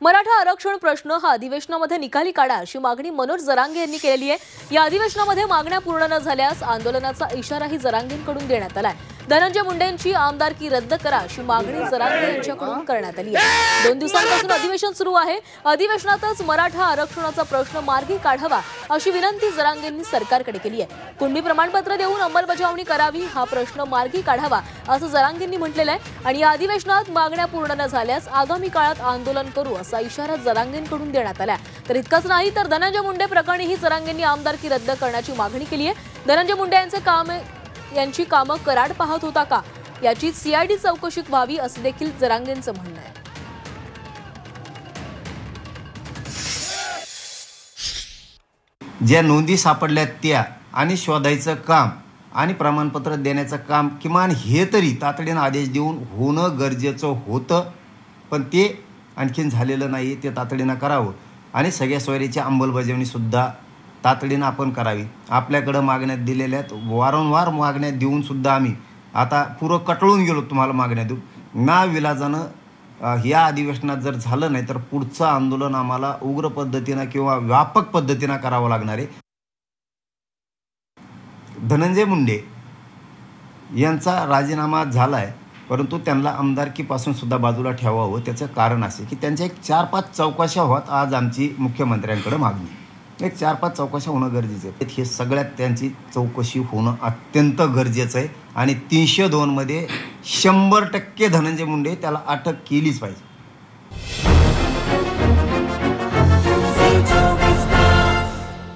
मराठा आरक्षण प्रश्न हा अधिवेशनामध्ये निकाली काढा अशी मागणी मनोज जरांगे यांनी केली आहे। या अधिवेशनामध्ये मागण्या पूर्ण न झाल्यास आंदोलनाचा इशाराही जरांगेंकडून देण्यात आलाय। धनंजय मुंडेंची आमदारकी रद्द करा अशी मागणी जरांगे यांच्याकडून करण्यात आली आहे। 2 दिवसांपासून अधिवेशन सुरू आहे। अधिवेशनातच मराठा आरक्षणाचा प्रश्न मार्गी काढावा अशी विनंती जरांगेंनी सरकारकडे केली आहे। कुणबी प्रमाणपत्र देऊन अंमलबजावणी करावी, हा प्रश्न मार्गी काढावा असं जरांगेंनी म्हटलेलं आहे। आणि या अधिवेशनात मागण्या पूर्ण न झाल्यास आगामी काळात आंदोलन करू असा इशारा जरांगेंकडून देण्यात आला। तर इतकंच नाही तर धनंजय मुंडे प्रकरणीही जरांगेंनी आमदारकी रद्द करण्याची मागणी केली आहे। धनंजय मुंडे यांची कामं कराड पाहत होता का याची सीआयडी चौकशी व्हावी असं देखील जरांगेंचं म्हणणं आहे। ज्या नोंदी सापडल्या त्या आणि शोधायचं काम आणि प्रमाणपत्र देण्याचं काम किमान हे तरी तातडीनं आदेश देऊन होणं गरजेचं होतं, पण ते आणखीन झालेलं नाही। ते तातडीनं करावं आणि सगळ्या सोयरीची अंमलबजावणी सुद्धा तातडीनं आपण करावी। आपल्याकडं मागण्यात दिलेल्यात वारंवार मागण्या देऊन सुद्धा आम्ही आता पुरं कटळून गेलो तुम्हाला मागण्या देऊन। ना विलाजानं या अधिवेशनात जर झालं नाही तर पुढचं आंदोलन आम्हाला उग्र पद्धतीनं किंवा व्यापक पद्धतीनं करावं लागणार आहे। धनंजय मुंडे यांचा राजीनामा झाला आहे, परंतु त्यांना आमदारकीपासून सुद्धा बाजूला ठेवावं। त्याचं कारण असे की त्यांच्या एक 4-5 चौकशा होत आज आमची मुख्यमंत्र्यांकडे मागणी, एक 4-5 चौकशा होणं गरजेचं आहे। हे सगळ्यात त्यांची चौकशी होणं अत्यंत गरजेचं आहे आणि 302 मध्ये 100% धनंजय मुंडे त्याला अटक केलीच पाहिजे।